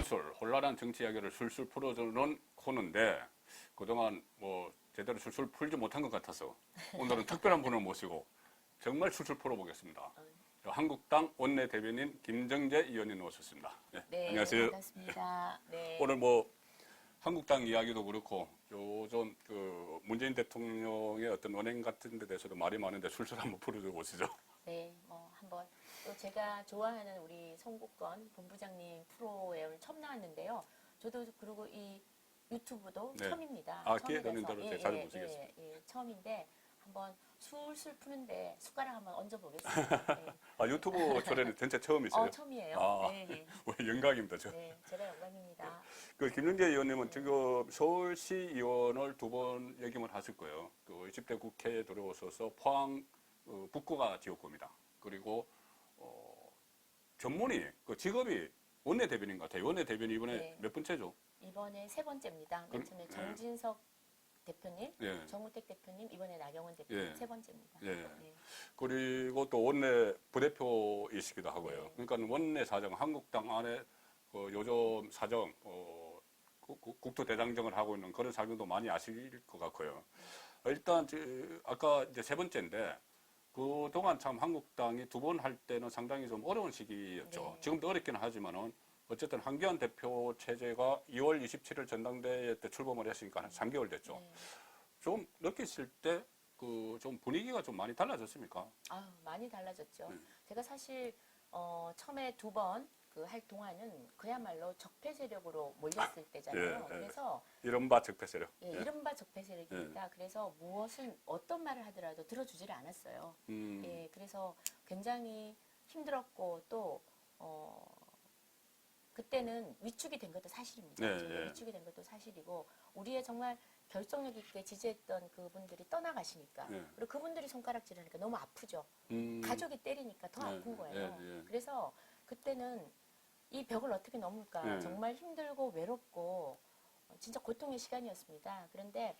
술술 혼란한 정치 이야기를 술술 풀어주는 코너인데 그동안 뭐 제대로 술술 풀지 못한 것 같아서 오늘은 특별한 분을 모시고 정말 술술 풀어보겠습니다. 한국당 원내대변인 김정재 의원님 오셨습니다. 네, 네, 안녕하세요. 반갑습니다. 네. 오늘 뭐 한국당 이야기도 그렇고 요즘 그 문재인 대통령의 어떤 언행 같은 데 대해서도 말이 많은데 술술 한번 풀어줘 보시죠. 네, 뭐 한번 또 제가 좋아하는 우리 송국건 본부장님 프로에 오늘 처음 나왔는데요. 저도 그리고 이 유튜브도 네. 처음입니다. 아, 처음이라서. 기회 되는 대로 제가 잘 모시겠습니다. 처음인데 한번 술술 푸는데 숟가락 한번 얹어보겠습니다. 네. 아, 유튜브 출연은 전체 처음이세요? 처음이에요. 아, 네. 영광입니다. 저. 네, 제가 영광입니다. 그 김정재 의원님은 지금 서울시 의원을 두 번 역임을 하실 거예요. 그 20대 국회에 들어오셔서 포항 북구가 지역구입니다. 그리고 전문이 그 직업이 원내대변인 같아요. 원내대변인 이번에 네. 몇 번째죠? 이번에 세 번째입니다. 맨 처음에 정진석 대표님, 예. 정우택 대표님, 이번에 나경원 대표님 예. 세 번째입니다. 예. 네. 그리고 또 원내 부대표이시기도 하고요. 네. 그러니까 원내 사정, 한국당 안에 요즘 사정, 국토대장정을 하고 있는 그런 사정도 많이 아실 것 같고요. 일단 아까 이제 세 번째인데 그동안 참 한국당이 두 번 할 때는 상당히 좀 어려운 시기였죠. 네. 지금도 어렵기는 하지만은 어쨌든 한기환 대표 체제가 2월 27일 전당대회 때 출범을 했으니까 한 3개월 됐죠. 네. 좀 느끼실 때 그 좀 분위기가 좀 많이 달라졌습니까? 많이 달라졌죠. 네. 제가 사실 처음에 두 번 그 할 동안은 그야말로 적폐 세력으로 몰렸을 때잖아요. 예. 그래서 이른바 적폐 세력. 예, 예. 이른바 적폐 세력입니다. 그래서 무엇을 어떤 말을 하더라도 들어주지를 않았어요. 예, 그래서 굉장히 힘들었고 또 그때는 위축이 된 것도 사실입니다. 네, 저희가 네. 위축이 된 것도 사실이고 우리의 정말 결정력 있게 지지했던 그분들이 떠나가시니까 네. 그리고 그분들이 손가락질하니까 너무 아프죠. 음. 가족이 때리니까 더 네, 아픈 거예요. 네, 네. 그래서 그때는 이 벽을 어떻게 넘을까 네. 정말 힘들고 외롭고 진짜 고통의 시간이었습니다. 그런데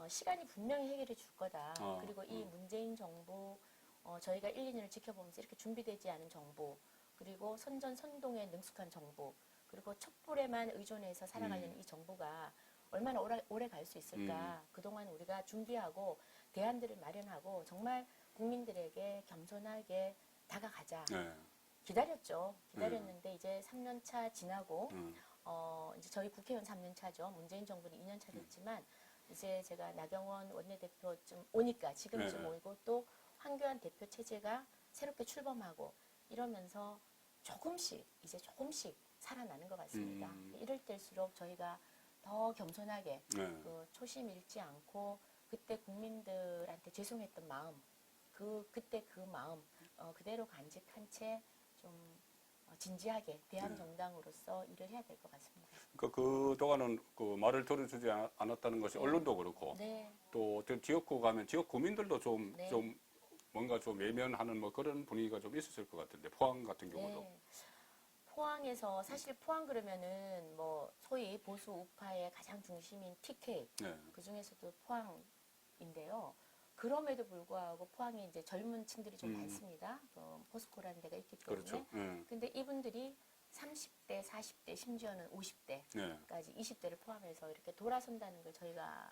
시간이 분명히 해결해 줄 거다. 그리고 이 문재인 정부 저희가 1, 2년을 지켜보면서 이렇게 준비되지 않은 정부 그리고 선전선동에 능숙한 정부 그리고 촛불에만 의존해서 살아가려는 이 정부가 얼마나 오래 갈 수 있을까. 그동안 우리가 준비하고 대안들을 마련하고 정말 국민들에게 겸손하게 다가가자. 네. 기다렸죠. 기다렸는데 이제 3년 차 지나고 이제 저희 국회의원 3년 차죠. 문재인 정부는 2년 차 됐지만 이제 제가 나경원 원내대표쯤 오니까 지금쯤 네. 오고 또 황교안 대표 체제가 새롭게 출범하고 이러면서 이제 조금씩 살아나는 것 같습니다. 이럴 때일수록 저희가 더 겸손하게 네. 그 초심 잃지 않고 그때 국민들한테 죄송했던 마음 그때 그 마음 그대로 간직한 채 좀 진지하게 대한정당으로서 일을 해야 될 것 같습니다. 그러니까 그동안은 그 말을 들어주지 않았다는 것이 언론도 그렇고 네. 또 어떤 지역구 가면 지역 구민들도 좀 네. 뭔가 좀 외면하는 뭐 그런 분위기가 좀 있었을 것 같은데 포항 같은 경우도. 네. 포항에서 사실 포항 그러면은 뭐 소위 보수 우파의 가장 중심인 TK 네. 그 중에서도 포항인데요. 그럼에도 불구하고 포항에 이제 젊은 층들이 좀 많습니다. 포스코라는 데가 있기 때문에. 그렇죠. 네. 근데 이분들이 30대, 40대, 심지어는 50대까지 20대를 포함해서 이렇게 돌아선다는 걸 저희가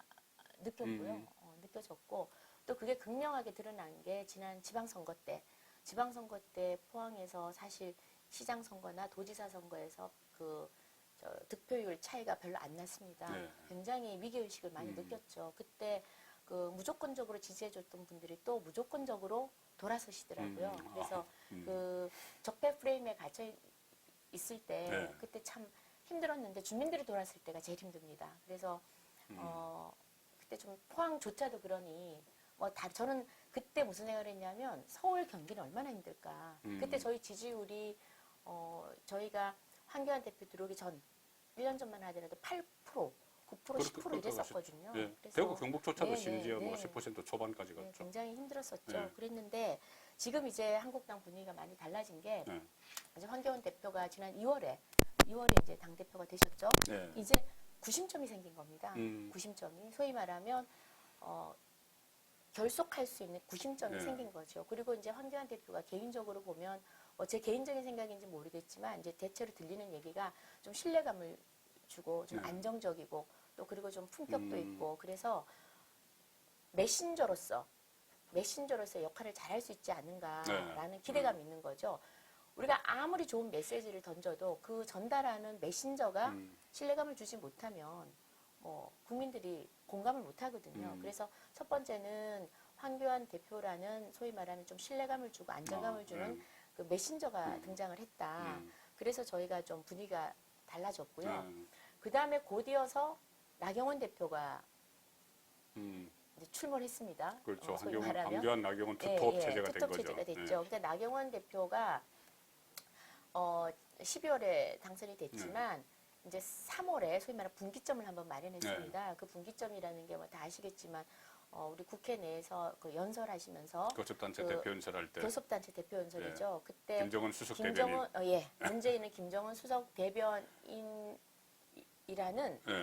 느꼈고요. 느껴졌고 또 그게 극명하게 드러난 게 지난 지방선거 때 포항에서 사실 시장 선거나 도지사 선거에서 득표율 차이가 별로 안 났습니다. 네. 굉장히 위기의식을 많이 느꼈죠. 그때 그 무조건적으로 지지해줬던 분들이 또 무조건적으로 돌아서시더라고요. 그래서 그 적폐 프레임에 갇혀 있을 때 네. 그때 참 힘들었는데 주민들이 돌아설 때가 제일 힘듭니다. 그래서 그때 좀 포항조차도 그러니 저는 그때 무슨 생각을 했냐면 서울 경기는 얼마나 힘들까. 그때 저희 지지율이 저희가 황교안 대표 들어오기 전 1년 전만 하더라도 8%, 9%, 10% 이랬었거든요. 네. 그래서 대구 경북조차도 네, 심지어 네, 뭐 네. 10% 초반까지 네, 갔죠. 굉장히 힘들었었죠. 네. 그랬는데 지금 이제 한국당 분위기가 많이 달라진 게 네. 이제 황교안 대표가 지난 2월에 이제 당 대표가 되셨죠. 네. 이제 구심점이 생긴 겁니다. 구심점이 소위 말하면 결속할 수 있는 구심점이 네. 생긴 거죠. 그리고 이제 황교안 대표가 개인적으로 보면 제 개인적인 생각인지 모르겠지만 이제 대체로 들리는 얘기가 좀 신뢰감을 주고 좀 네. 안정적이고 또 그리고 좀 품격도 있고 그래서 메신저로서 역할을 잘할 수 있지 않는가라는 기대감이 있는 거죠. 우리가 아무리 좋은 메시지를 던져도 그 전달하는 메신저가 신뢰감을 주지 못하면 국민들이 공감을 못 하거든요. 그래서 첫 번째는 황교안 대표라는 소위 말하는 좀 신뢰감을 주고 안정감을 주는 그 메신저가 등장을 했다. 그래서 저희가 좀 분위기가 달라졌고요. 그 다음에 곧 이어서 나경원 대표가 이제 출몰을 했습니다. 그렇죠. 소위 말하면. 황교안, 나경원 투톱 체제가 된 투톱 거죠. 체제가 됐죠. 근데 나경원 대표가 12월에 당선이 됐지만 이제 3월에 소위 말하는 분기점을 한번 마련했습니다. 그 분기점이라는 게 뭐 다 아시겠지만 우리 국회 내에서 그 연설하시면서 교섭단체 대표 연설할 때 교섭단체 대표 연설이죠. 그때 김정은 수석 대변인. 문재인은 김정은 수석 대변인이라는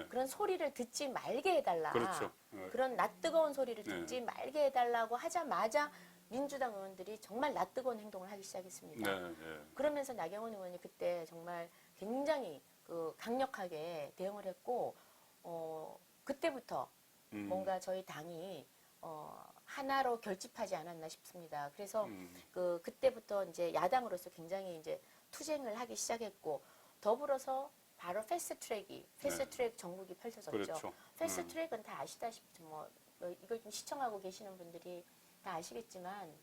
그런 소리를 듣지 말게 해달라. 그렇죠. 그런 낯뜨거운 소리를 듣지 말게 해달라고 하자마자 민주당 의원들이 정말 낯뜨거운 행동을 하기 시작했습니다. 그러면서 나경원 의원이 그때 정말 굉장히 그 강력하게 대응을 했고 그때부터 뭔가 저희 당이 하나로 결집하지 않았나 싶습니다. 그래서 그때부터 이제 야당으로서 굉장히 이제 투쟁을 하기 시작했고 더불어서 바로 패스트트랙 전국이 펼쳐졌죠. 그렇죠. 패스트트랙은 다 아시다시피 뭐 이걸 좀 시청하고 계시는 분들이 다 아시겠지만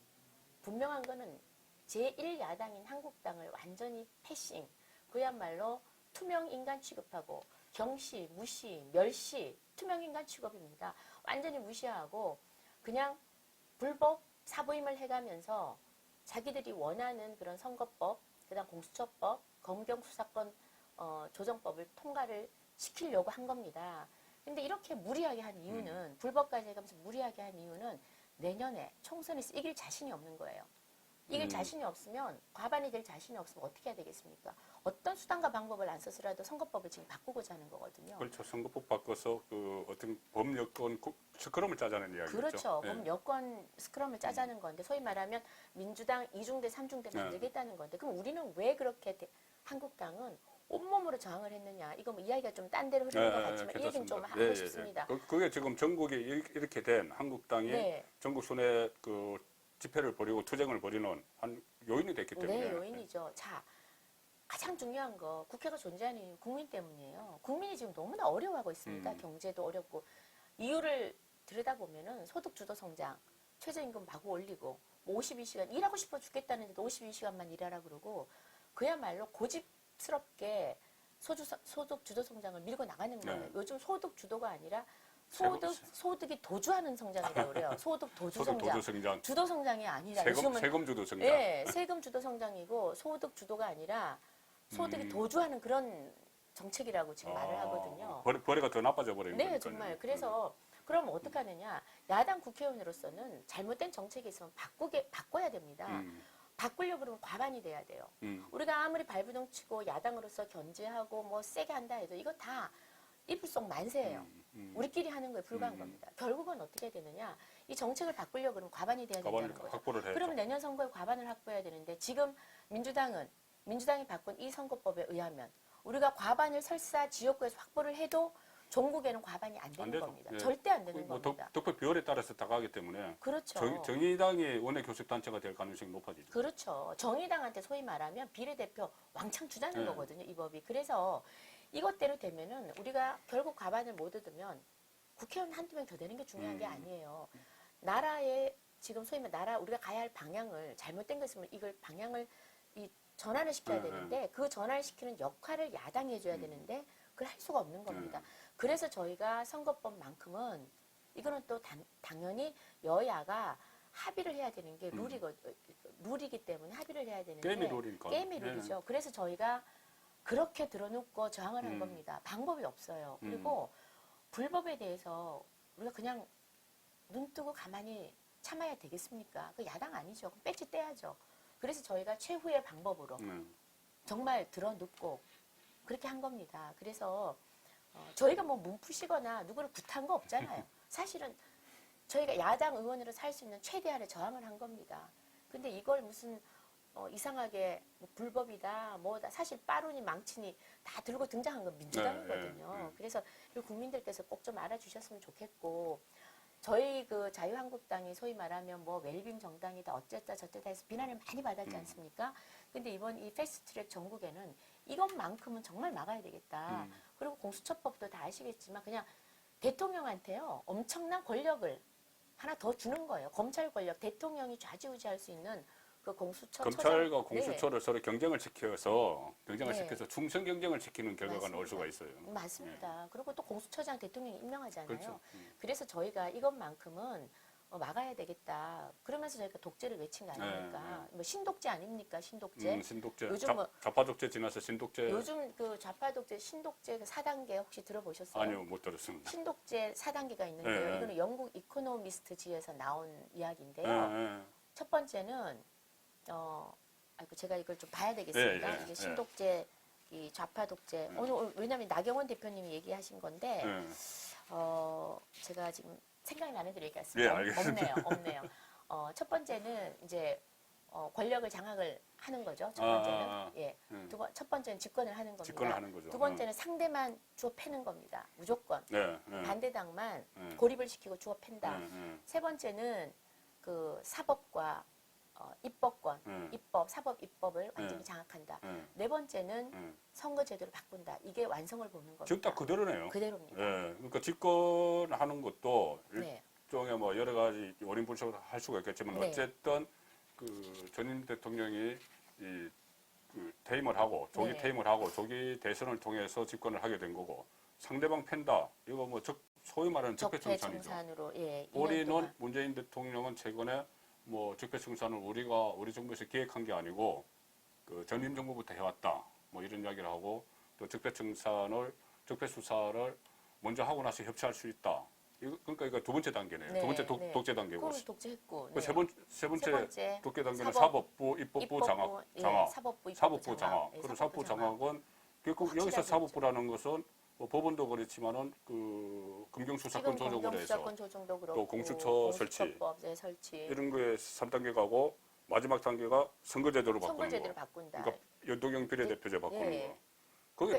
분명한 거는 제1야당인 한국당을 완전히 패싱, 그야말로 투명 인간 취급하고 경시, 무시, 멸시, 투명 인간 취급입니다. 완전히 무시하고 그냥 불법 사부임을 해가면서 자기들이 원하는 그런 선거법, 그다음 공수처법, 검경수사권 조정법을 통과를 시키려고 한 겁니다. 근데 이렇게 무리하게 한 이유는 불법까지 해가면서 무리하게 한 이유는 내년에 총선에서 이길 자신이 없는 거예요. 이길 자신이 없으면 과반이 될 자신이 없으면 어떻게 해야 되겠습니까? 어떤 수단과 방법을 안 써서라도 선거법을 지금 바꾸고자 하는 거거든요. 그렇죠. 선거법 바꿔서 그 어떤 법여권 스크럼을 짜자는 이야기죠. 그렇죠. 그럼 여권 스크럼을 짜자는 건데 소위 말하면 민주당 2중대, 3중대 만들겠다는 건데 그럼 우리는 왜 그렇게 한국당은 온몸으로 저항을 했느냐. 이거 뭐 이야기가 좀 딴 데로 흐르는 것 같지만 이 얘기는 좀 하고 싶습니다. 그게 지금 전국에 이렇게 된 한국당이 전국 순회 그 집회를 벌이고 투쟁을 벌이는 한 요인이 됐기 때문에. 네, 요인이죠. 자, 가장 중요한 거 국회가 존재하는 이유 국민 때문이에요. 국민이 지금 너무나 어려워하고 있습니다. 경제도 어렵고 이유를 들여다보면은 소득 주도 성장, 최저임금 마구 올리고 52시간 일하고 싶어 죽겠다는데도 52시간만 일하라 그러고 그야말로 고집스럽게 소득 주도 성장을 밀고 나가는 거예요. 요즘 소득 주도가 아니라 소득이 도주하는 성장이라고 그래요. 소득 도주 성장. 주도 성장이 아니라 세금 주도 성장. 네, 세금 주도 성장이고 소득 주도가 아니라 소득이 도주하는 그런 정책이라고 지금 말을 하거든요. 벌이가 더 나빠져 버리는 거니까요. 네, 정말. 그래서 그럼 어떻게 하느냐. 야당 국회의원으로서는 잘못된 정책이 있으면 바꿔야 됩니다. 바꾸려고 그러면 과반이 돼야 돼요. 우리가 아무리 발부둥 치고 야당으로서 견제하고 뭐 세게 한다 해도 이거 다 이불 속 만세예요. 우리끼리 하는 거에 불과한 겁니다. 결국은 어떻게 되느냐. 이 정책을 바꾸려고 그러면 과반이 돼야 된다는 거죠. 확보를 해야죠. 그러면 내년 선거에 과반을 확보해야 되는데 지금 민주당이 바꾼 이 선거법에 의하면 우리가 과반을 설사 지역구에서 확보를 해도 전국에는 과반이 안 되는 겁니다. 절대 안 되는 겁니다. 득표 비율에 따라서 다가가기 때문에 그렇죠. 정의당이 원내 교섭단체가 될 가능성이 높아지죠. 그렇죠. 정의당한테 소위 말하면 비례대표 왕창 주자는 거거든요. 이 법이. 그래서 이것대로 되면은 우리가 결국 과반을 못 얻으면 국회의원 한두 명 더 되는 게 중요한 게 아니에요. 나라의 지금 소위 말하면 우리가 가야 할 방향을 잘못된 거 있으면 이걸 방향을 전환을 시켜야 되는데 그 전환을 시키는 역할을 야당이 해줘야 되는데 그걸 할 수가 없는 겁니다. 그래서 저희가 선거법만큼은 이거는 또 당연히 여야가 합의를 해야 되는 게 룰이기 때문에 합의를 해야 되는데 게임이 룰이니까. 게임이 룰이죠. 그래서 저희가 그렇게 들어놓고 저항을 한 겁니다. 방법이 없어요. 그리고 불법에 대해서 우리가 그냥 눈 뜨고 가만히 참아야 되겠습니까? 그 야당 아니죠. 그럼 배지 떼야죠. 그래서 저희가 최후의 방법으로 정말 들어눕고 그렇게 한 겁니다. 그래서 저희가 뭐 몸푸시거나 누구를 굿한 거 없잖아요. 사실은 저희가 야당 의원으로 살 수 있는 최대한의 저항을 한 겁니다. 근데 이걸 무슨 이상하게 뭐 불법이다, 뭐다. 사실 빠루니 망치니 다 들고 등장한 건 민주당이거든요. 그래서 이 국민들께서 꼭 좀 알아주셨으면 좋겠고, 저희 그 자유한국당이 소위 말하면 뭐 웰빙 정당이다, 어쨌다 저쨌다 해서 비난을 많이 받았지 않습니까? 근데 이번 이 패스트트랙 전국에는 이것만큼은 정말 막아야 되겠다. 그리고 공수처법도 다 아시겠지만 그냥 대통령한테요 엄청난 권력을 하나 더 주는 거예요. 검찰 권력, 대통령이 좌지우지할 수 있는 그 공수처 검찰과 처장, 공수처를 서로 경쟁을 시켜서 네. 충성 경쟁을 시키는 결과가 나올 수가 있어요. 맞습니다. 그리고 또 공수처장 대통령이 임명하잖아요. 그렇죠. 그래서 저희가 이것만큼은 막아야 되겠다. 그러면서 저희가 독재를 외친 거 아닙니까? 뭐 신독재 아닙니까? 신독재. 신독재. 요즘 뭐 좌파 독재 지나서 신독재. 요즘 그 좌파 독재, 신독재 그 4단계 혹시 들어보셨어요? 아니요, 못 들었습니다. 신독재 4단계가 있는데요. 네. 이거는 영국 이코노미스트지에서 나온 이야기인데요. 예, 첫 번째는 아이고 제가 이걸 좀 봐야 되겠습니다. 예, 이게 예. 신독재, 이 좌파 독재. 오늘 왜냐하면 나경원 대표님이 얘기하신 건데 제가 지금 생각이 나는 대로 얘기했습니다. 예, 알겠습니다. 없네요. 첫 번째는 이제 권력을 장악을 하는 거죠. 첫 번째는 예. 첫 번째는 집권을 하는 겁니다. 집권을 하는 거죠. 두 번째는 상대만 주워 패는 겁니다. 무조건 네, 반대당만 고립을 시키고 주워 팬다. 네. 세 번째는 그 사법과 입법권, 사법 입법을 완전히 장악한다. 네 번째는 선거제도를 바꾼다. 이게 완성을 보는 겁니다. 지금 딱 그대로네요. 그대로입니다. 예, 그러니까 집권하는 것도 네. 일종의 뭐 여러 가지 원인 분석을 할 수가 있겠지만 네. 어쨌든 그 전임 대통령이 그 퇴임을 하고 조기 네. 퇴임을 하고 조기 대선을 통해서 집권을 하게 된 거고 상대방 팬다. 이거 뭐 소위 말하는 적폐청산이죠. 적폐청산으로 예. 2년 우리는 동안. 문재인 대통령은 최근에 뭐 적폐청산을 우리 정부에서 기획한 게 아니고 그 전임 정부부터 해왔다. 뭐 이런 이야기를 하고 또 적폐 수사를 먼저 하고 나서 협치할 수 있다. 그러니까 이거 두 번째 단계네요. 네, 두 번째 네. 독재 단계고. 그걸 독재했고. 그 네. 세 번째 독재 단계는 사법, 사법부, 입법부 입법부, 장악. 예, 사법부, 입법부 사법부 장악. 예, 그리고 사법부 장악은 결국 확실하게 여기서 있죠. 사법부라는 것은 뭐 법원도 그렇지만은 그 금경수사권 지금 조정을 해서 공경수사권 조정도 그렇고 또 공수처 공수처법 설치 이런 거에 3단계 가고 마지막 단계가 선거제도를 바꾸는 선거제도를 거. 바꾼다. 그러니까 연동형 비례대표제 바꾸는 예. 거. 그게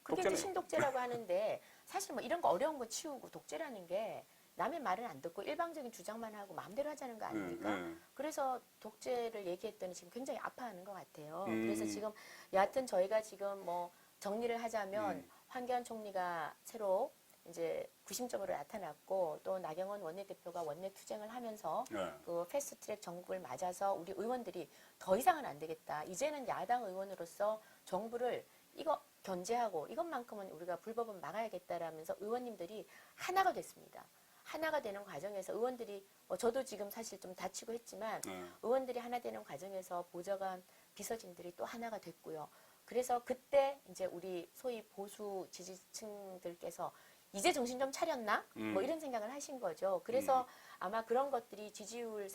그게 독재네요. 이제 신독재라고 하는데 사실 뭐 이런 거 어려운 거 치우고 독재라는 게 남의 말은 안 듣고 일방적인 주장만 하고 마음대로 하자는 거 아닙니까? 그래서 독재를 얘기했더니 지금 굉장히 아파하는 것 같아요. 그래서 지금 여하튼 저희가 지금 뭐 정리를 하자면 황교안 총리가 새로 이제 구심점으로 나타났고 또 나경원 원내대표가 원내 투쟁을 하면서 그 패스트트랙 정국을 맞아서 우리 의원들이 더 이상은 안 되겠다. 이제는 야당 의원으로서 정부를 이거 견제하고 이것만큼은 우리가 불법은 막아야겠다라면서 의원님들이 하나가 됐습니다. 하나가 되는 과정에서 의원들이 저도 지금 사실 좀 다치고 했지만 의원들이 하나 되는 과정에서 보좌관 비서진들이 또 하나가 됐고요. 그래서 그때 이제 우리 소위 보수 지지층들께서 이제 정신 좀 차렸나? 뭐 이런 생각을 하신 거죠. 그래서 아마 그런 것들이 지지율이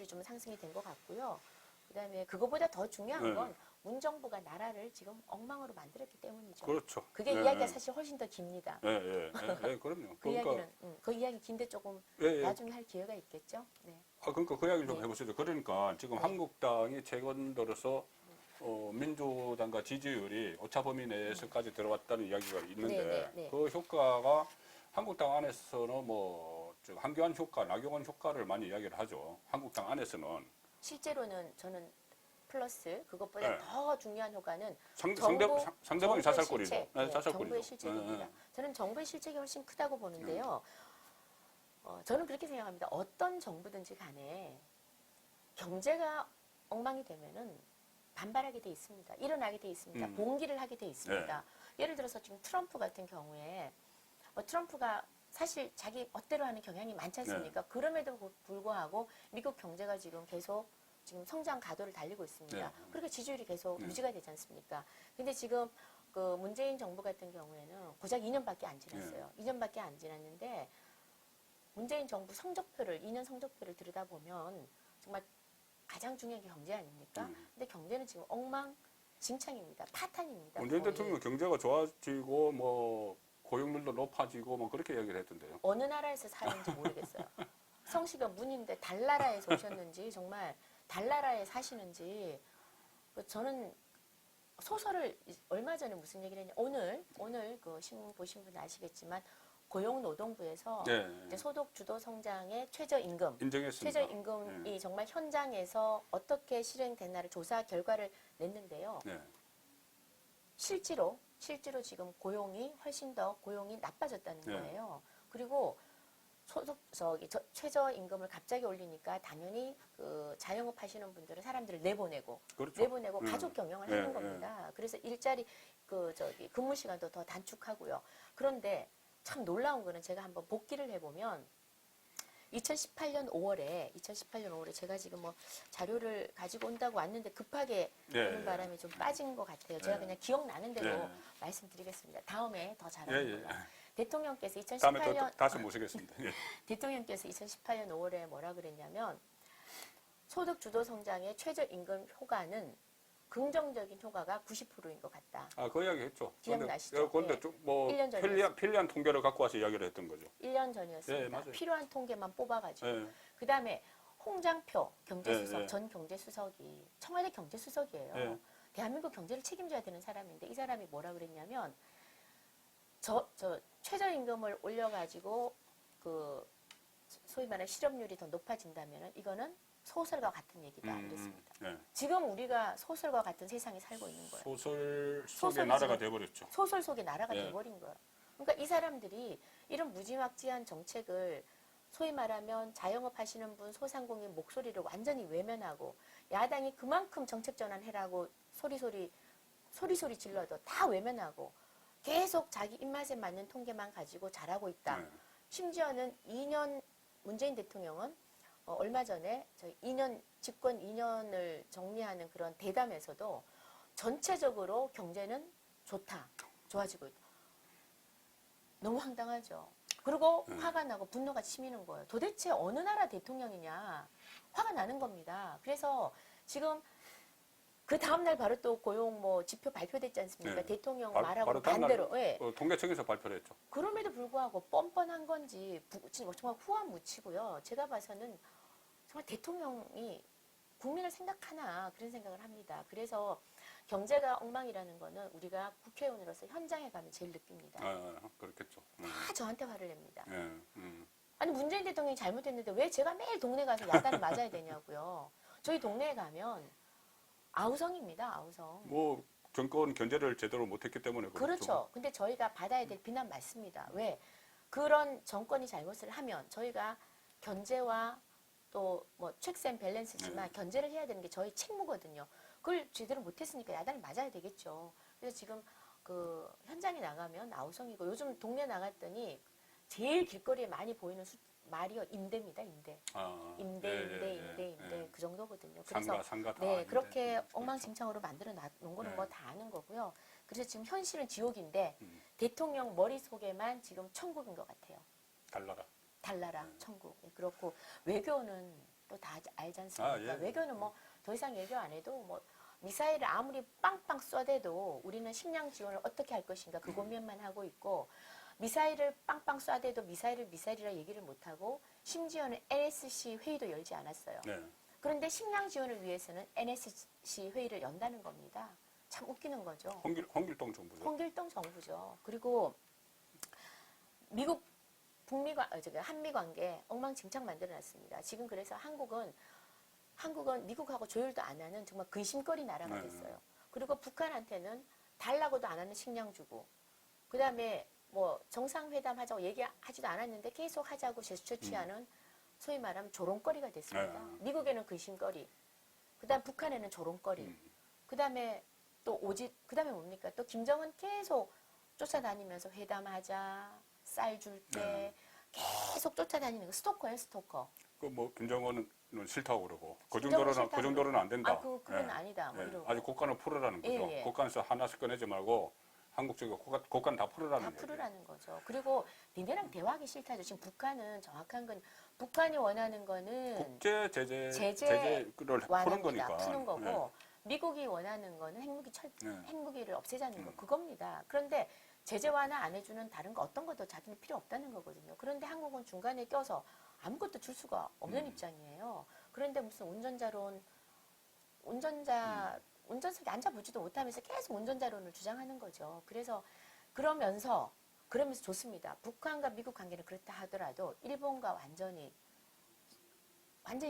좀 상승이 된 것 같고요. 그다음에 그거보다 더 중요한 건 문정부가 나라를 지금 엉망으로 만들었기 때문이죠. 그렇죠. 그게 이야기가 사실 훨씬 더 깁니다. 그럼요. 그 이야기는 그 이야기 긴데 조금 나중에 할 기회가 있겠죠. 네. 그러니까 그 이야기 좀 네. 해보시죠. 그러니까 지금 한국당이 최근 들어서 민주당과 지지율이 오차 범위 내에서까지 들어왔다는 이야기가 있는데 네. 그 효과가 한국당 안에서는 뭐 한교안 효과, 나경원 효과를 많이 이야기를 하죠. 한국당 안에서는 실제로는 저는 플러스 그것보다 네. 더 중요한 효과는 상대방이 자살골이죠. 자살골이죠. 정부의 실책입니다. 저는 정부의 실책이 훨씬 크다고 보는데요. 저는 그렇게 생각합니다. 어떤 정부든지 간에 경제가 엉망이 되면은 반발하게 돼 있습니다. 일어나게 돼 있습니다. 봉기를 하게 돼 있습니다. 예를 들어서 지금 트럼프 같은 경우에 트럼프가 사실 자기 멋대로 하는 경향이 많지 않습니까? 그럼에도 불구하고 미국 경제가 지금 계속 지금 성장 가도를 달리고 있습니다. 그렇게 지지율이 계속 유지가 되지 않습니까? 근데 지금 그 문재인 정부 같은 경우에는 고작 2년밖에 안 지났어요. 2년밖에 안 지났는데 문재인 정부 2년 성적표를 들여다보면 정말 가장 중요한 게 경제 아닙니까? 근데 경제는 지금 엉망진창입니다. 파탄입니다. 문재인 거의. 대통령 경제가 좋아지고 뭐 고용률도 높아지고 뭐 그렇게 이야기를 했던데요. 어느 나라에서 사는지 모르겠어요. 성씨가 문인데 달나라에서 오셨는지 정말 달나라에 사시는지 저는 소설을 얼마 전에 무슨 얘기를 했냐 오늘 그 신문 보신 분 아시겠지만 고용노동부에서 네. 이제 소득 주도 성장의 최저임금 인정했습니다. 최저임금이 네. 정말 현장에서 어떻게 실행됐나를 조사 결과를 냈는데요. 네. 실제로 지금 고용이 훨씬 더 고용이 나빠졌다는 네. 거예요. 그리고 최저임금을 갑자기 올리니까 당연히 그 자영업 하시는 분들은 사람들을 내보내고 그렇죠. 가족 경영을 네, 하는 겁니다. 그래서 일자리 근무 시간도 더 단축하고요. 그런데 참 놀라운 거는 제가 한번 복기를 해보면 2018년 5월에 제가 지금 뭐 자료를 가지고 온다고 왔는데 급하게 네. 오는 바람에 좀 빠진 것 같아요. 제가 그냥 기억나는 대로 말씀드리겠습니다. 다음에 더 잘하는 걸로. 대통령께서 다음에 2018년 다시 모시겠습니다. 예. 대통령께서 2018년 5월에 뭐라 그랬냐면 소득 주도 성장의 최저임금 효과는 긍정적인 효과가 90%인 것 같다. 그 이야기 했죠. 기억나시죠? 그런데 네. 뭐 1년 전이었어요. 편리한 통계를 갖고 와서 이야기를 했던 거죠. 1년 전이었습니다. 네, 맞아요. 필요한 통계만 뽑아가지고. 예. 그다음에 홍장표 경제수석, 네. 전 경제수석이 청와대 경제수석이에요. 네. 대한민국 경제를 책임져야 되는 사람인데 이 사람이 뭐라 그랬냐면 저 최저임금을 올려가지고 그 소위 말하는 실업률이 더 높아진다면 이거는 소설과 같은 얘기다 이랬습니다. 네. 지금 우리가 소설과 같은 세상에 살고 있는 거예요. 소설 속의 소설이 나라가 지금 돼버렸죠. 소설 속의 나라가 예. 돼버린 거예요. 그러니까 이 사람들이 이런 무지막지한 정책을 소위 말하면 자영업 하시는 분 소상공인 목소리를 완전히 외면하고 야당이 그만큼 정책 전환해라고 소리소리 질러도 다 외면하고 계속 자기 입맛에 맞는 통계만 가지고 잘하고 있다. 네. 심지어는 문재인 대통령은 얼마 전에 저희 집권 2년을 정리하는 그런 대담에서도 전체적으로 경제는 좋아지고 있다. 너무 황당하죠. 그리고 화가 나고 분노가 치미는 거예요. 도대체 어느 나라 대통령이냐. 화가 나는 겁니다. 그래서 지금 그 다음날 바로 또 고용 지표 발표됐지 않습니까? 네. 대통령 바로 말하고 다음 반대로. 날, 예. 통계청에서 발표를 했죠. 그럼에도 불구하고 뻔뻔한 건지 정말 후한 묻히고요. 제가 봐서는 정말 대통령이 국민을 생각하나 그런 생각을 합니다. 그래서 경제가 엉망이라는 거는 우리가 국회의원으로서 현장에 가면 제일 느낍니다. 그렇겠죠. 다 저한테 화를 냅니다. 예. 아니 문재인 대통령이 잘못했는데 왜 제가 매일 동네 가서 야단을 맞아야 되냐고요. 저희 동네에 가면 아우성입니다. 아우성. 뭐 정권 견제를 제대로 못했기 때문에 그렇죠. 근데 저희가 받아야 될 비난 맞습니다. 왜? 그런 정권이 잘못을 하면 저희가 견제와 또 체크스 앤 밸런스지만 견제를 해야 되는 게 저희 책무거든요. 그걸 제대로 못했으니까 야단을 맞아야 되겠죠. 그래서 지금 그 현장에 나가면 아우성이고 요즘 동네 나갔더니 제일 길거리에 많이 보이는 말이요 임대입니다. 임대. 임대 그 정도거든요. 그래서 상가 다 네, 그렇게 그렇죠. 엉망진창으로 만들어 놓은 거는 네. 뭐 다 아는 거고요. 그래서 지금 현실은 지옥인데 대통령 머릿속에만 지금 천국인 것 같아요. 달나라 천국. 예, 그렇고 외교는 또 다 알지 않습니까? 예. 외교는 더 이상 얘기 안 해도 미사일을 아무리 빵빵 쏴대도 우리는 식량 지원을 어떻게 할 것인가 그 고민만 하고 있고 미사일을 빵빵 쏴대도 미사일이라 얘기를 못하고 심지어는 NSC 회의도 열지 않았어요. 네. 그런데 식량 지원을 위해서는 NSC 회의를 연다는 겁니다. 참 웃기는 거죠. 홍길동 정부죠. 홍길동 정부죠. 그리고 한미 관계 엉망진창 만들어놨습니다. 지금 그래서 한국은 미국하고 조율도 안 하는 정말 근심거리 나라가 됐어요. 그리고 북한한테는 달라고도 안 하는 식량 주고 그다음에 정상회담 하자고 얘기하지도 않았는데 계속 하자고 제스처 취하는 소위 말하면 조롱거리가 됐습니다. 미국에는 근심거리, 그다음 북한에는 조롱거리, 그다음에 그다음에 뭡니까? 또 김정은 계속 쫓아다니면서 회담하자, 쌀 줄 때 계속 쫓아다니는 거 스토커예요, 스토커. 김정은은 싫다고 그러고 그 김정은 정도로는 안 된다. 그건 아니다. 이러고. 아직 국간을 풀으라는 거죠. 예. 국간에서 하나씩 꺼내지 말고 한국 쪽에 국간 다 풀으라는 다 풀으라는 거죠. 그리고 니네랑 대화하기 싫다죠. 지금 북한은 정확한 건 북한이 원하는 거는 국제 제재를 푸는 완화입니다. 거니까. 푸는 거고 미국이 원하는 거는 핵무기를 없애자는 거 그겁니다. 그런데 제재 완화 안 해주는 다른 거 어떤 것도 자기는 필요 없다는 거거든요. 그런데 한국은 중간에 껴서 아무것도 줄 수가 없는 입장이에요. 그런데 무슨 운전자론 운전석에 앉아보지도 못하면서 계속 운전자론을 주장하는 거죠. 그래서 그러면서 좋습니다. 북한과 미국 관계는 그렇다 하더라도 일본과 완전히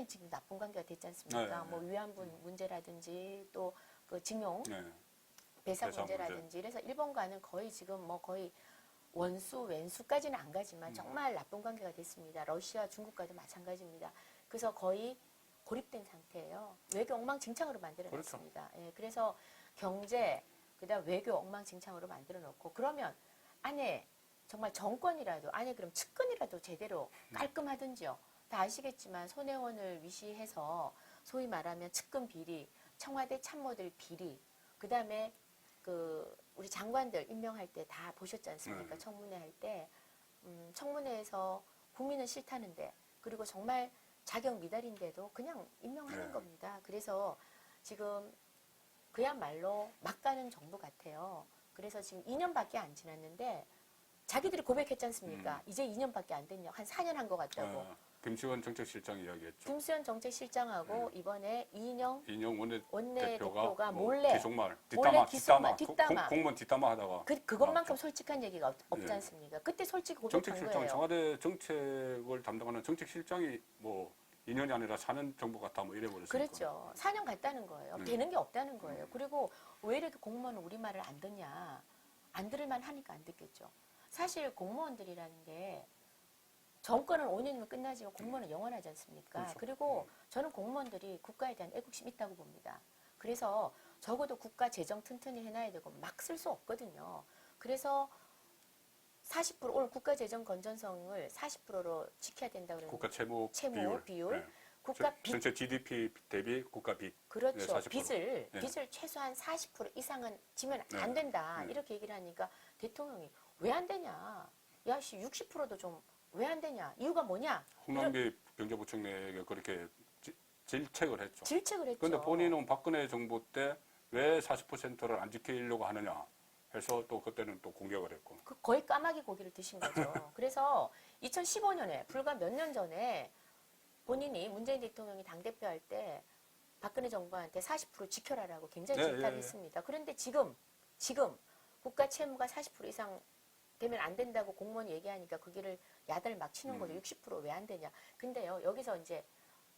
지금 나쁜 관계가 됐지 않습니까? 네, 뭐 네. 위안부 문제라든지 또 그 징용 네. 배상 배상 문제라든지 그래서 일본과는 거의 지금 뭐 거의 원수 왼수까지는 안 가지만 정말 나쁜 관계가 됐습니다. 러시아 중국과도 마찬가지입니다. 그래서 거의 고립된 상태예요. 외교 엉망진창으로 만들어놨습니다. 예, 그래서 경제 그다음 외교 엉망진창으로 만들어놓고 그러면 안에 정말 정권이라도 안에 그럼 측근이라도 제대로 깔끔하든지요. 다 아시겠지만 손혜원을 위시해서 소위 말하면 측근 비리, 청와대 참모들 비리, 그다음에 그 우리 장관들 임명할 때 다 보셨지 않습니까? 청문회 할 때 청문회에서 국민은 싫다는데 그리고 정말 자격 미달인데도 그냥 임명하는 네. 겁니다. 그래서 지금 그야말로 막 가는 정부 같아요. 그래서 지금 2년밖에 안 지났는데 자기들이 고백했지 않습니까? 이제 2년밖에 안 됐냐. 한 4년 한 것 같다고. 김치원 정책실장 이야기했죠. 김수현 정책실장하고 이번에 이인영 이인영 원내대표가 원내대표가 몰래 계속말 몰래 뒷담화, 뒷담화. 공무원 뒷담화 하다가 그것만큼 솔직한 얘기가 없지 예. 않습니까? 그때 솔직히 고백한 정책실장, 거예요. 청와대 정책을 담당하는 정책실장이 뭐 2년이 아니라 4년 정부 같다 뭐 이래 버렸으니까. 그렇죠. 4년 갔다는 거예요. 되는 게 없다는 거예요. 그리고 왜 이렇게 공무원은 우리말을 안 듣냐. 안 들을만 하니까 안 듣겠죠. 사실 공무원들이라는 게 정권은 5년이면 끝나지만 공무원은 영원하지 않습니까? 그렇죠. 그리고 저는 공무원들이 국가에 대한 애국심이 있다고 봅니다. 그래서 적어도 국가 재정 튼튼히 해놔야 되고 막 쓸 수 없거든요. 그래서 40% 올 국가 재정 건전성을 40%로 지켜야 된다고 그러는 국가 채무 비율, 네. 국가 빚 전체 GDP 대비 국가 빚. 그렇죠. 네, 40%. 빚을 네. 최소한 40% 이상은 지면 네. 안 된다. 네. 이렇게 얘기를 하니까 대통령이 왜 안 되냐? 야, 씨 60%도 좀 왜 안 되냐? 이유가 뭐냐? 홍남기 경제부총리에게 그렇게 질책을 했죠. 질책을 했죠. 그런데 본인은 박근혜 정부 때 왜 40%를 안 지키려고 하느냐 해서 또 그때는 또 공격을 했고. 거의 까마귀 고기를 드신 거죠. 그래서 2015년에 불과 몇 년 전에 본인이 문재인 대통령이 당대표 할 때 박근혜 정부한테 40% 지켜라라고 굉장히 네, 질타를 예, 예. 했습니다. 그런데 지금 국가 채무가 40% 이상 되면 안 된다고 공무원이 얘기하니까 그 길을 야단을 막 치는 거죠. 60% 왜 안 되냐. 근데요, 여기서 이제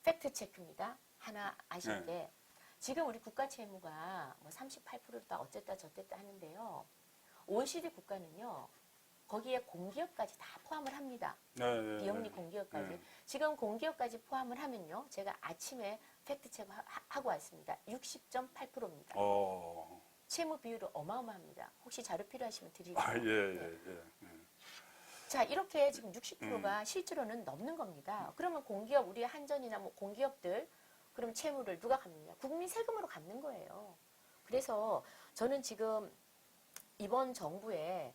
팩트 체크입니다. 하나 아실 네. 게 지금 우리 국가 채무가 뭐 38%다 어쨌다 저쨌다 하는데요. OECD 국가는요. 거기에 공기업까지 다 포함을 합니다. 네, 비영리 공기업까지. 네. 지금 공기업까지 포함을 하면요. 제가 아침에 팩트체크 하고 왔습니다. 60.8%입니다. 채무 비율은 어마어마합니다. 혹시 자료 필요하시면 드리죠. 아, 예, 예, 네. 예. 자, 이렇게 지금 60%가 실제로는 넘는 겁니다. 그러면 공기업, 우리 한전이나 뭐 공기업들, 그럼 채무를 누가 갚느냐? 국민 세금으로 갚는 거예요. 그래서 저는 지금 이번 정부의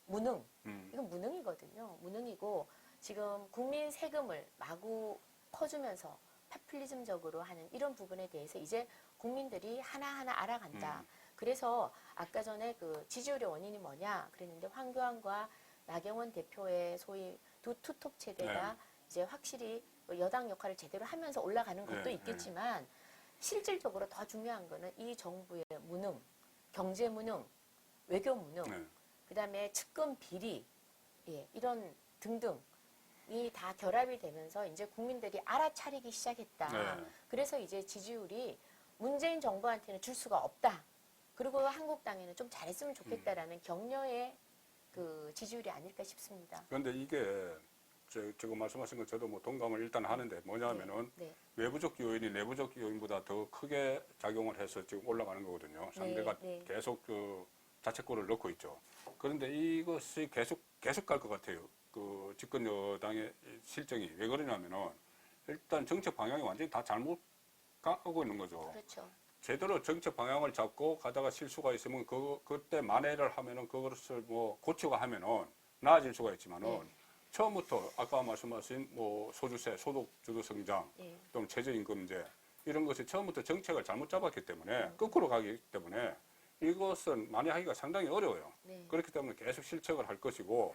무능, 이건 무능이거든요. 무능이고 지금 국민 세금을 마구 퍼주면서 파퓰리즘적으로 하는 이런 부분에 대해서 이제 국민들이 하나하나 알아간다. 그래서 아까 전에 그 지지율의 원인이 뭐냐 그랬는데 황교안과 나경원 대표의 소위 투톱 체제가 네. 이제 확실히 여당 역할을 제대로 하면서 올라가는 것도 네, 있겠지만 실질적으로 더 중요한 거는 이 정부의 무능, 경제 무능, 외교 무능, 네. 그다음에 측근 비리, 예, 이런 등등이 다 결합이 되면서 이제 국민들이 알아차리기 시작했다. 네. 그래서 이제 지지율이 문재인 정부한테는 줄 수가 없다. 그리고 한국당에는 좀 잘했으면 좋겠다라는 격려의 그 지지율이 아닐까 싶습니다. 그런데 이게 지금 말씀하신 것 저도 뭐 동감을 일단 하는데 뭐냐면은 네. 외부적 요인이 내부적 요인보다 더 크게 작용을 해서 지금 올라가는 거거든요. 상대가 네. 계속 그 자책골을 넣고 있죠. 그런데 이것이 계속 갈 것 같아요. 그 집권 여당의 실정이 왜 그러냐면은 일단 정책 방향이 완전히 다 잘못 가고 있는 거죠. 그렇죠. 제대로 정책 방향을 잡고 가다가 실수가 있으면 그때 만회를 하면은 그것을 뭐 고치고 하면은 나아질 수가 있지만은 네. 처음부터 아까 말씀하신 뭐 소주세, 소득주도 성장 네. 또는 최저임금제 이런 것이 처음부터 정책을 잘못 잡았기 때문에 거꾸로 가기 때문에 이것은 만회하기가 상당히 어려워요. 네. 그렇기 때문에 계속 실책을 할 것이고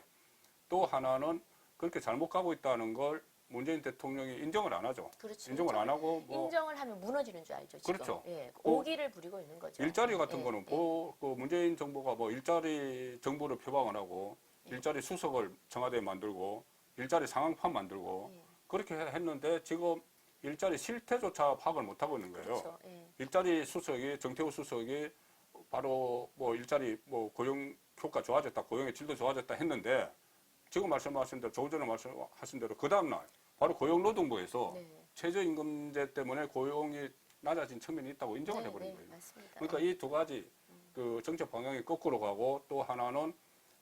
또 하나는 그렇게 잘못 가고 있다는 걸 문재인 대통령이 인정을 안 하죠. 그렇죠. 인정을 안 하고 뭐 인정을 하면 무너지는 줄 알죠. 지금. 그렇죠. 예, 오기를 부리고 있는 거죠. 일자리 같은 예, 거는 예. 그 문재인 정부가 뭐 일자리 정부를 표방을 하고 일자리 수석을 청와대에 만들고 일자리 상황판 만들고 예. 그렇게 했는데 지금 일자리 실태조차 파악을 못 하고 있는 거예요. 그렇죠. 예. 일자리 수석이 정태우 수석이 바로 뭐 일자리 뭐 고용 효과 좋아졌다, 고용의 질도 좋아졌다 했는데 지금 말씀하신 대로 조금 전에 말씀하신 대로 그 다음 날 바로 고용노동부에서 네. 최저임금제 때문에 고용이 낮아진 측면이 있다고 인정을 네, 해버린 네, 거예요. 맞습니다. 그러니까 이 두 가지 그 정책 방향이 거꾸로 가고 또 하나는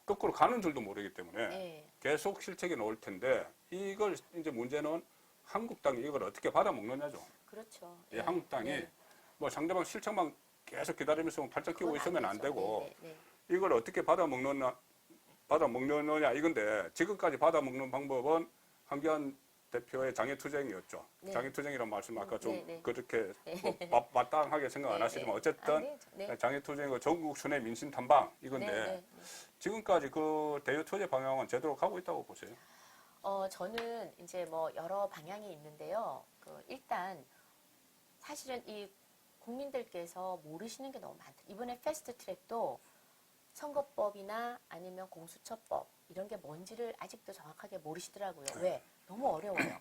거꾸로 가는 줄도 모르기 때문에 네. 계속 실책이 나올 텐데 이걸 이제 문제는 한국당이 이걸 어떻게 받아먹느냐죠. 그렇죠. 이 예. 한국당이 네. 뭐 상대방 실책만 계속 기다리면서 팔짱 끼고 그건 있으면 안 되죠. 되고 네, 네, 이걸 어떻게 받아먹느냐 이건데 지금까지 받아먹는 방법은 한기환 대표의 장애투쟁이었죠. 네. 장애투쟁이란 말씀 아까 좀 네, 네. 그렇게 뭐 마땅하게 생각 안 네, 하시지만 네. 어쨌든 아, 네, 네. 장애투쟁과 전국 순회 민심 탐방 이건데 네, 네, 네. 지금까지 그 대유 투쟁 방향은 제대로 가고 있다고 보세요. 저는 이제 뭐 여러 방향이 있는데요. 일단 사실은 이 국민들께서 모르시는 게 너무 많다. 이번에 패스트 트랙도 선거법이나 아니면 공수처법 이런 게 뭔지를 아직도 정확하게 모르시더라고요. 왜? 너무 어려워요.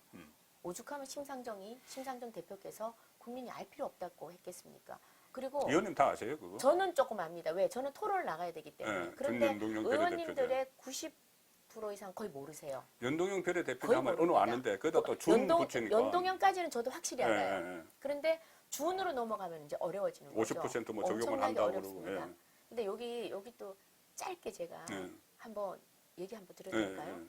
오죽하면 심상정 대표께서 국민이 알 필요 없다고 했겠습니까? 그리고 의원님 다 아세요 그거? 저는 조금 압니다. 왜? 저는 토론을 나가야 되기 때문에. 네, 그런데 전연동형 의원님들의 90% 이상 거의 모르세요. 연동형 비례대표님 거의 하면 어느 모릅니다. 아는데 거기다 또 준 붙이니까 연동형까지는 저도 확실히 예, 알아요. 예, 예. 그런데 준으로 넘어가면 이제 어려워지는 거죠. 50%뭐 적용을 엄청나게 한다고 어렵습니다. 그러고. 예. 근데 여기 또 짧게 제가 예. 한번 얘기 한번 드려도 예, 될까요?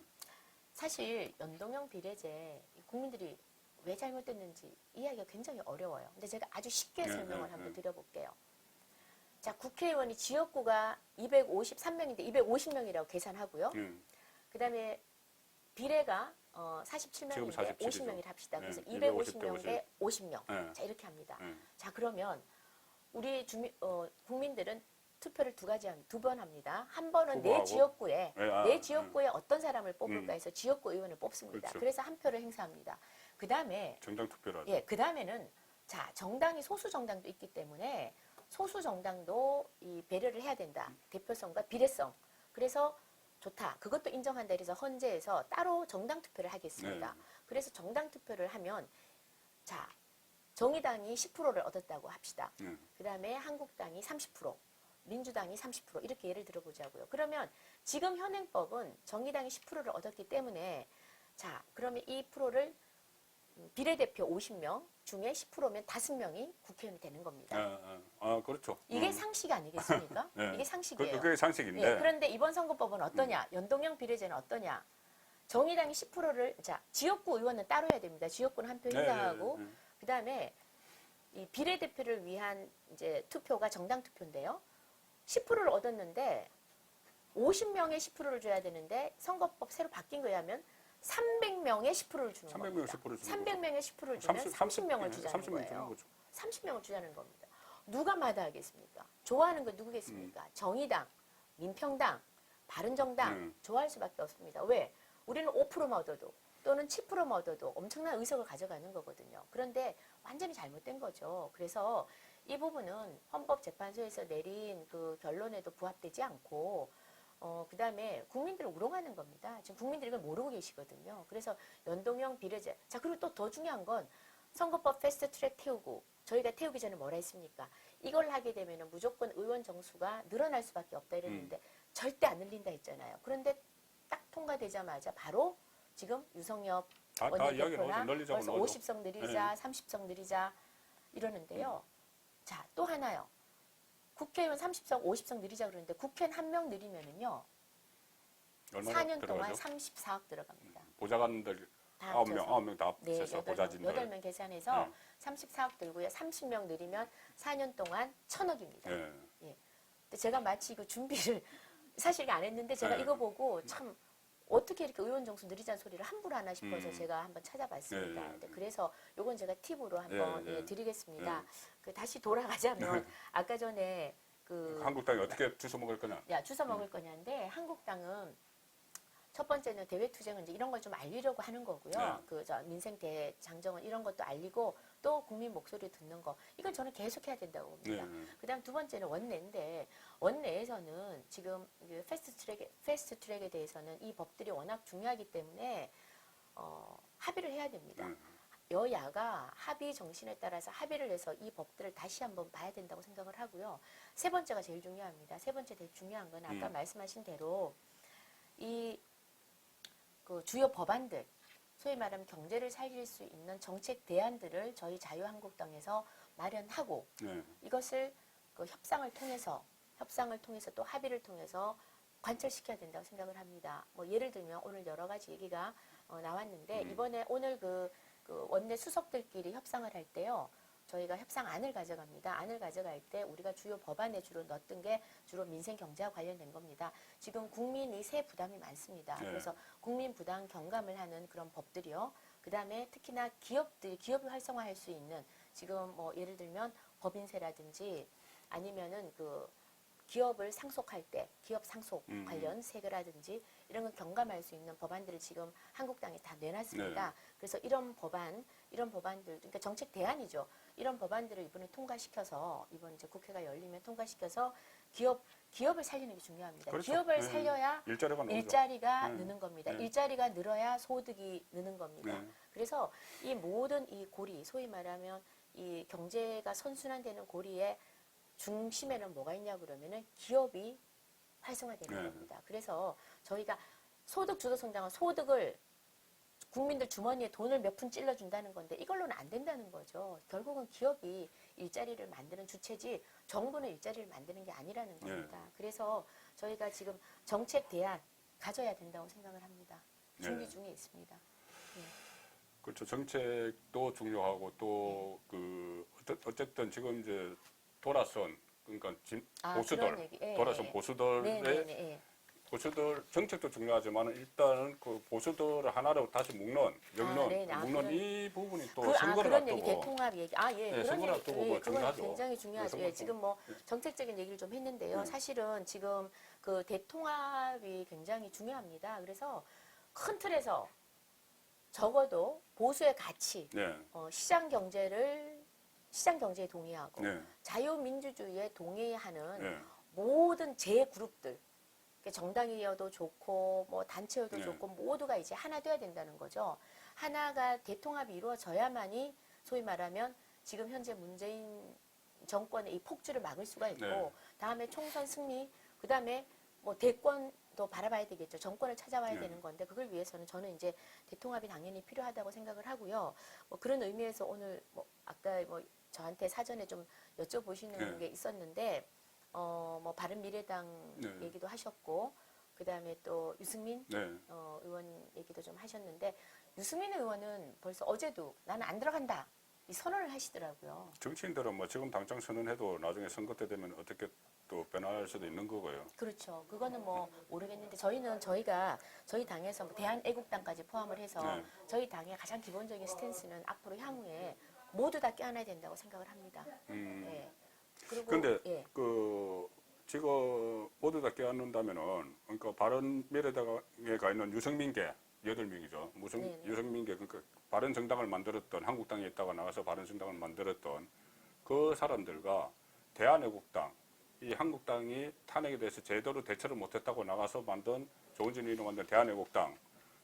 사실 연동형 비례제 국민들이 왜 잘못됐는지 이해하기가 굉장히 어려워요. 근데 제가 아주 쉽게 예, 설명을 예, 한번 예. 드려볼게요. 자, 국회의원이 지역구가 253명인데 250명이라고 계산하고요. 예. 그다음에 비례가 지금 47명인데 47 이죠. 50명이라 합시다. 그래서 예, 250명 대 50명. 예. 자, 이렇게 합니다. 예. 자, 그러면 우리 국민들은 투표를 두 번 합니다. 한 번은 내 후보하고. 지역구에 예, 아, 내 지역구에 어떤 사람을 뽑을까 음. 해서 지역구 의원을 뽑습니다. 그렇죠. 그래서 한 표를 행사합니다. 그다음에 정당 투표를 하죠. 예, 그다음에는 자, 정당이 소수 정당도 있기 때문에 소수 정당도 이 배려를 해야 된다. 대표성과 비례성. 그래서 좋다. 그것도 인정한다. 그래서 헌재에서 따로 정당 투표를 하겠습니다. 네. 그래서 정당 투표를 하면 자, 정의당이 10%를 얻었다고 합시다. 예. 그다음에 한국당이 30%, 민주당이 30% 이렇게 예를 들어보자고요. 그러면 지금 현행법은 정의당이 10%를 얻었기 때문에 자, 그러면 이 프로를 비례대표 50명 중에 10%면 5명이 국회의원이 되는 겁니다. 아, 그렇죠. 이게 상식 아니겠습니까? 예. 이게 상식이에요. 그게 상식인데. 예, 그런데 이번 선거법은 어떠냐? 연동형 비례제는 어떠냐? 정의당이 10%를 자, 지역구 의원은 따로 해야 됩니다. 지역구는 한 표 행사하고 예, 예, 예. 그다음에 이 비례대표를 위한 이제 투표가 정당 투표인데요. 10%를 얻었는데 50명의 10%를 줘야 되는데 선거법 새로 바뀐 거에 하면 300명의 10%를 주는 300명 겁니다. 10% 주는 거죠. 300명의 10%를 주면 30명을 주자는 30명 주는 거예요. 거죠. 30명을 주자는 겁니다. 누가 마다하겠습니까? 좋아하는 건 누구겠습니까? 정의당, 민평당, 바른정당 좋아할 수밖에 없습니다. 왜? 우리는 5%만 얻어도 또는 7%만 얻어도 엄청난 의석을 가져가는 거거든요. 그런데 완전히 잘못된 거죠. 그래서 이 부분은 헌법재판소에서 내린 그 결론에도 부합되지 않고 그다음에 국민들을 우롱하는 겁니다. 지금 국민들이 이걸 모르고 계시거든요. 그래서 연동형 비례제. 자, 그리고 또 더 중요한 건 선거법 패스트 트랙 태우고 저희가 태우기 전에 뭐라 했습니까? 이걸 하게 되면 무조건 의원 정수가 늘어날 수밖에 없다 이랬는데 절대 안 늘린다 했잖아요. 그런데 딱 통과되자마자 바로 지금 유성엽 다 이야기 원내대표나 나오죠. 늘리자고 벌써 나오죠. 50석 늘리자, 30석 늘리자 이러는데요. 자, 또 하나요. 국회의원 30석, 50석 늘리자 그러는데 국회의원 한 명 늘리면은요. 얼마나 4년 동안 들어가죠? 34억 들어갑니다. 보좌관들 다 9명, 합쳐서. 9명 다 네, 합쳐서 보좌진들. 8명 계산해서 34억 들고요. 30명 늘리면 4년 동안 1,000억입니다. 예. 근데 제가 마치 이거 준비를 사실 이게 안 했는데 제가 네. 이거 보고 참 어떻게 이렇게 의원 정수 느리자는 소리를 함부로 하나 싶어서 제가 한번 찾아봤습니다. 네. 근데 그래서 요건 제가 팁으로 한번 네, 네. 드리겠습니다. 네. 그 다시 돌아가자면 아까 전에 그 한국당이 어떻게 주워 먹을 거냐? 주워 먹을 거냐인데 한국당은 첫 번째는 대외투쟁은 이제 이런 걸 좀 알리려고 하는 거고요. 네. 저 민생 대장정은 이런 것도 알리고 또 국민 목소리 듣는 거 이건 저는 계속해야 된다고 봅니다. 네. 그다음 두 번째는 원내인데 원내에서는 지금 패스트트랙에 대해서는 이 법들이 워낙 중요하기 때문에 합의를 해야 됩니다. 여야가 합의 정신에 따라서 합의를 해서 이 법들을 다시 한번 봐야 된다고 생각을 하고요. 세 번째가 제일 중요합니다. 세 번째 제일 중요한 건 아까 말씀하신 대로 그 주요 법안들, 소위 말하면 경제를 살릴 수 있는 정책 대안들을 저희 자유한국당에서 마련하고 네. 이것을 그 협상을 통해서 또 합의를 통해서 관철시켜야 된다고 생각을 합니다. 뭐 예를 들면 오늘 여러 가지 얘기가 나왔는데 이번에 오늘 그 원내 수석들끼리 협상을 할 때요. 저희가 협상안을 가져갑니다. 안을 가져갈 때 우리가 주요 법안에 주로 넣었던 게 주로 민생 경제와 관련된 겁니다. 지금 국민이 세 부담이 많습니다. 네. 그래서 국민 부담 경감을 하는 그런 법들이요. 그다음에 특히나 기업을 활성화할 수 있는 지금 뭐 예를 들면 법인세라든지 아니면은 그 기업을 상속할 때 기업 상속 관련 세금이라든지 이런 걸 경감할 수 있는 법안들을 지금 한국당에 다 내놨습니다. 네. 그래서 이런 법안들, 그러니까 정책 대안이죠. 이런 법안들을 이번에 통과시켜서 이번 이제 국회가 열리면 통과시켜서 기업을 살리는 게 중요합니다. 그렇죠. 기업을 네. 살려야 일자리가 나오죠. 일자리가 네. 느는 겁니다. 네. 일자리가 늘어야 소득이 느는 겁니다. 네. 그래서 이 모든 이 고리, 소위 말하면 이 경제가 선순환되는 고리에 중심에는 뭐가 있냐 그러면은 기업이 활성화되는 네. 겁니다. 그래서 저희가 소득 주도 성장은 소득을 국민들 주머니에 돈을 몇 푼 찔러준다는 건데 이걸로는 안 된다는 거죠. 결국은 기업이 일자리를 만드는 주체지 정부는 일자리를 만드는 게 아니라는 겁니다. 그래서 저희가 지금 정책 대안 가져야 된다고 생각을 합니다. 준비 네. 중에 있습니다. 그렇죠. 정책도 중요하고 또 그 어쨌든 지금 이제 돌아선 그러니까 보수들 그런 얘기. 예, 돌아선 예. 보수들의 네. 보수들 정책도 중요하지만 일단은 그 보수들을 하나로 다시 묶는 이 부분이 또 선거를 그런 얘기, 앞두고 대통합 얘기. 네, 그런 선거를 얘기, 앞두고 뭐 그건 중요하죠. 굉장히 중요하죠. 네, 지금 뭐 정책적인 얘기를 좀 했는데요. 네. 사실은 지금 그 대통합이 굉장히 중요합니다. 그래서 큰 틀에서 적어도 보수의 가치, 네. 시장 경제에 동의하고 네. 자유민주주의에 동의하는 네. 모든 제그룹들, 정당이어도 좋고 뭐 단체여도 네. 좋고 모두가 이제 하나 돼야 된다는 거죠. 하나가 대통합이 이루어져야만이 소위 말하면 지금 현재 문재인 정권의 이 폭주를 막을 수가 있고 네. 다음에 총선 승리, 그다음에 뭐 대권도 바라봐야 되겠죠. 정권을 찾아와야 네. 되는 건데 그걸 위해서는 저는 이제 대통합이 당연히 필요하다고 생각을 하고요. 뭐 그런 의미에서 오늘 뭐 아까 뭐 저한테 사전에 좀 여쭤보시는 네. 게 있었는데 뭐 바른미래당 네. 얘기도 하셨고 그다음에 또 유승민 네. 의원 얘기도 좀 하셨는데 유승민 의원은 벌써 어제도 나는 안 들어간다 이 선언을 하시더라고요. 정치인들은 뭐 지금 당장 선언해도 나중에 선거 때 되면 어떻게 또 변할 수도 있는 거고요. 그렇죠. 그거는 뭐 모르겠는데 저희가 저희 당에서 뭐 대한애국당까지 포함을 해서 네. 저희 당의 가장 기본적인 스탠스는 앞으로 향후에 모두 다 껴안아야 된다고 생각을 합니다. 예. 그리고 근데 예. 그 지금 모두 다 껴안는다면은 그러니까 바른미래당에 가 있는 유승민계 8명이죠. 네네. 유승민계 그러니까 바른정당을 만들었던 한국당에 있다가 나가서 바른정당을 만들었던 그 사람들과 대한애국당 이 한국당이 탄핵에 대해서 제대로 대처를 못했다고 나가서 만든 조은진이 만든 대한애국당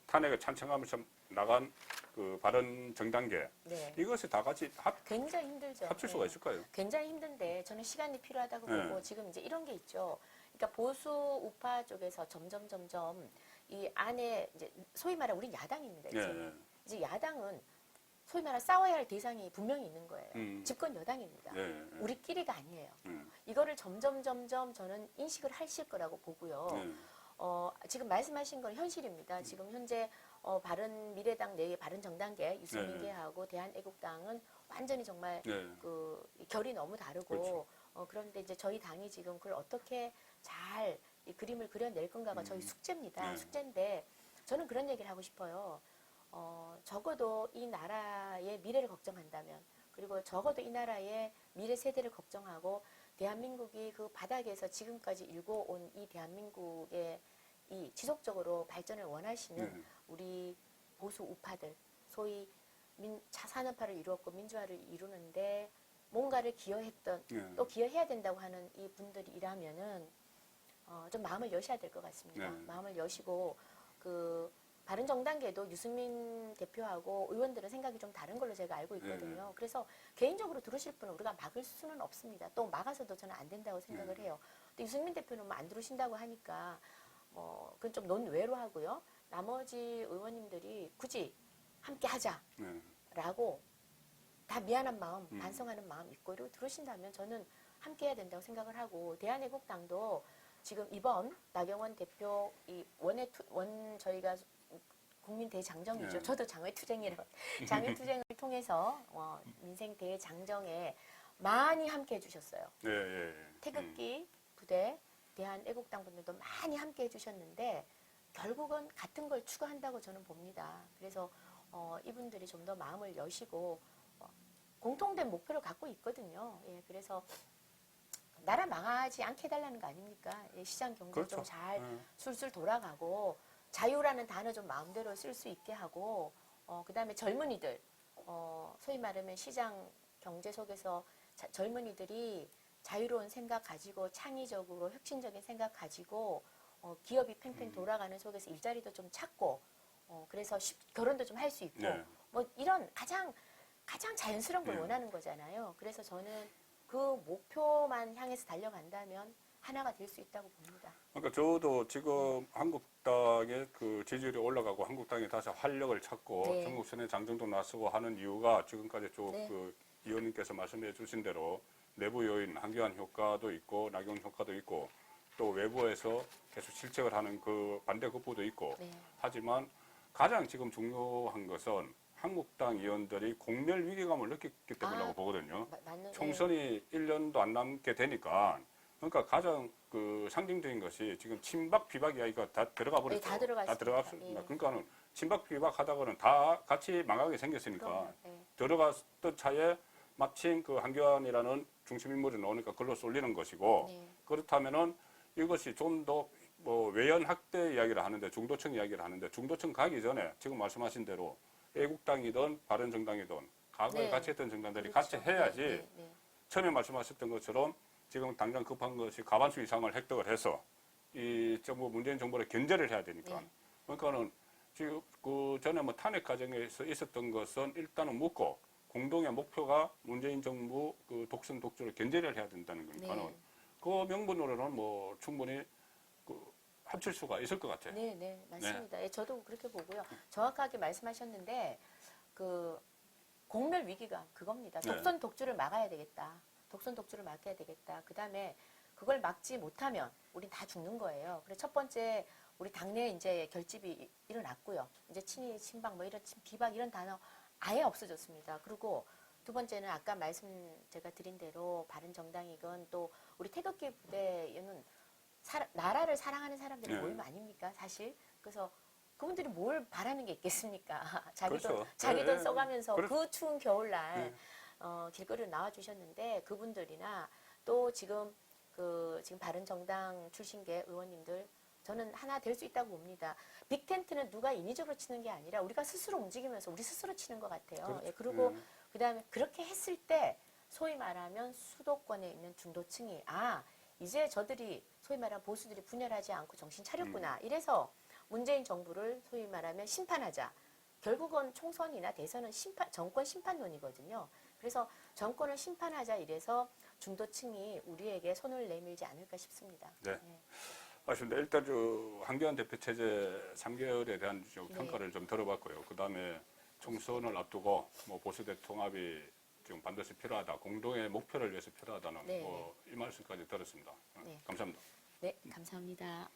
탄핵에 찬성하면서 나간 그 바른정당계 네. 이것이 다 같이 굉장히 힘들죠. 합칠 수가 네. 있을까요? 굉장히 힘든데 저는 시간이 필요하다고 네. 보고 지금 이제 이런 게 있죠. 그러니까 보수 우파 쪽에서 점점 이 안에 이제 소위 말해 우리 야당입니다. 이제. 네. 이제 야당은 소위 말해 싸워야 할 대상이 분명히 있는 거예요. 집권 여당입니다. 네. 우리끼리가 아니에요. 이거를 점점 저는 인식을 하실 거라고 보고요. 네. 지금 말씀하신 건 현실입니다. 지금 현재 바른미래당 내의 바른정당계 유승민계하고 대한애국당은 완전히 정말 네. 그 결이 너무 다르고 그렇죠. 그런데 이제 저희 당이 지금 그걸 어떻게 잘 이 그림을 그려낼 건가가 저희 숙제입니다. 네. 숙제인데 저는 그런 얘기를 하고 싶어요. 적어도 이 나라의 미래를 걱정한다면 그리고 적어도 이 나라의 미래 세대를 걱정하고 대한민국이 그 바닥에서 지금까지 일궈온 이 대한민국의 이 지속적으로 발전을 원하시는 네. 우리 보수 우파들, 소위 산업화를 이루었고 민주화를 이루는데 뭔가를 기여했던 네. 또 기여해야 된다고 하는 이 분들이라면은 좀 마음을 여셔야 될 것 같습니다. 네. 마음을 여시고 그 바른정당계도 유승민 대표하고 의원들은 생각이 좀 다른 걸로 제가 알고 있거든요. 네. 그래서 개인적으로 들으실 분은 우리가 막을 수는 없습니다. 또 막아서도 저는 안 된다고 생각을 네. 해요. 근데 유승민 대표는 뭐 안 들으신다고 하니까 그건 좀 논외로 하고요. 나머지 의원님들이 굳이 함께 하자라고 다 미안한 마음, 반성하는 마음 있고 이러고 들으신다면 저는 함께 해야 된다고 생각을 하고 대한애국당도 지금 이번 나경원 대표 저희가 국민 대장정이죠. 네. 저도 장외투쟁을 통해서 민생 대장정에 많이 함께 해주셨어요. 예, 예, 예. 태극기 부대 대한애국당 분들도 많이 함께 해주셨는데 결국은 같은 걸 추구한다고 저는 봅니다. 그래서 이분들이 좀 더 마음을 여시고 공통된 목표를 갖고 있거든요. 예, 그래서 나라 망하지 않게 해달라는 거 아닙니까? 예, 시장 경제 그렇죠. 좀 잘 네. 술술 돌아가고 자유라는 단어 좀 마음대로 쓸 수 있게 하고 그다음에 젊은이들 소위 말하면 시장 경제 속에서 젊은이들이 자유로운 생각 가지고 창의적으로 혁신적인 생각 가지고 기업이 팽팽 돌아가는 속에서 일자리도 좀 찾고 그래서 결혼도 좀 할 수 있고 네. 뭐 이런 가장 자연스러운 걸 네. 원하는 거잖아요. 그래서 저는 그 목표만 향해서 달려간다면 하나가 될 수 있다고 봅니다. 그러니까 저도 지금 한국당의 그 지지율이 올라가고 한국당이 다시 활력을 찾고 네. 전국선에 장정도 나서고 하는 이유가 지금까지 쭉 네. 그 의원님께서 말씀해 주신 대로 내부 요인, 한교안 효과도 있고 나경 효과도 있고 또 외부에서 계속 실책을 하는 그 반대 극부도 있고 네. 하지만 가장 지금 중요한 것은 한국당 의원들이 공멸 위기감을 느꼈기 때문이라고 보거든요. 맞는 총선이 1년도 안 남게 되니까 그러니까 가장 그 상징적인 것이 지금 친박 비박 이야기가 다 들어가 버렸죠. 다 들어갔습니다. 들어갔습니다. 예. 그러니까는 친박 비박 하다가는 다 같이 망하게 생겼으니까 그럼요. 예. 들어갔던 차에 마침 그 한교안이라는 중심 인물이 나오니까 글로 쏠리는 것이고 네. 그렇다면은 이것이 좀 더 뭐 외연 확대 이야기를 하는데 중도층 이야기를 하는데 중도층 가기 전에 지금 말씀하신 대로 애국당이든 바른정당이든 과거에 네. 같이 했던 정당들이 그렇죠. 같이 해야지 네, 네, 처음에 말씀하셨던 것처럼 지금 당장 급한 것이 과반수 이상을 획득을 해서 이 정부 문재인 정부를 견제를 해야 되니까 네. 그러니까는 지금 그 전에 뭐 탄핵 과정에서 있었던 것은 일단은 묻고 공동의 목표가 문재인 정부 그 독선 독주를 견제를 해야 된다는 거니까는 네. 그 명분으로는 뭐 충분히 그 합칠 수가 있을 것 같아요. 네, 네, 맞습니다. 예, 저도 그렇게 보고요. 정확하게 말씀하셨는데 그 공멸 위기가 그겁니다. 네. 독선 독주를 막아야 되겠다. 독선 독주를 막아야 되겠다. 그다음에 그걸 막지 못하면 우린 다 죽는 거예요. 그래서 첫 번째 우리 당내 이제 결집이 일어났고요. 이제 친이, 친박, 뭐 이런 비박 이런 단어 아예 없어졌습니다. 그리고 두 번째는 아까 말씀 제가 드린 대로 바른정당이건 또 우리 태극기 부대에는 나라를 사랑하는 사람들의 네. 모임 아닙니까? 사실 그래서 그분들이 뭘 바라는 게 있겠습니까? 그렇죠. 자기 돈 네. 써가면서 그렇죠. 그 추운 겨울날 네. 길거리로 나와주셨는데 그분들이나 또 지금 지금 바른정당 출신계 의원님들 저는 하나 될 수 있다고 봅니다. 빅텐트는 누가 인위적으로 치는 게 아니라 우리가 스스로 움직이면서 우리 스스로 치는 것 같아요. 그렇죠. 예, 그리고 네. 그다음에 그렇게 했을 때 소위 말하면 수도권에 있는 중도층이 이제 저들이 소위 말하면 보수들이 분열하지 않고 정신 차렸구나. 이래서 문재인 정부를 소위 말하면 심판하자. 결국은 총선이나 대선은 정권 심판론이거든요. 그래서 정권을 심판하자 이래서 중도층이 우리에게 손을 내밀지 않을까 싶습니다. 네. 네. 맞습니다. 일단 저 한교안 대표 체제 3개월에 대한 좀 네. 평가를 좀 들어봤고요. 그 다음에 총선을 앞두고 뭐 보수대 통합이 지금 반드시 필요하다. 공동의 목표를 위해서 필요하다는 네. 뭐 이 말씀까지 들었습니다. 네. 감사합니다. 네, 감사합니다.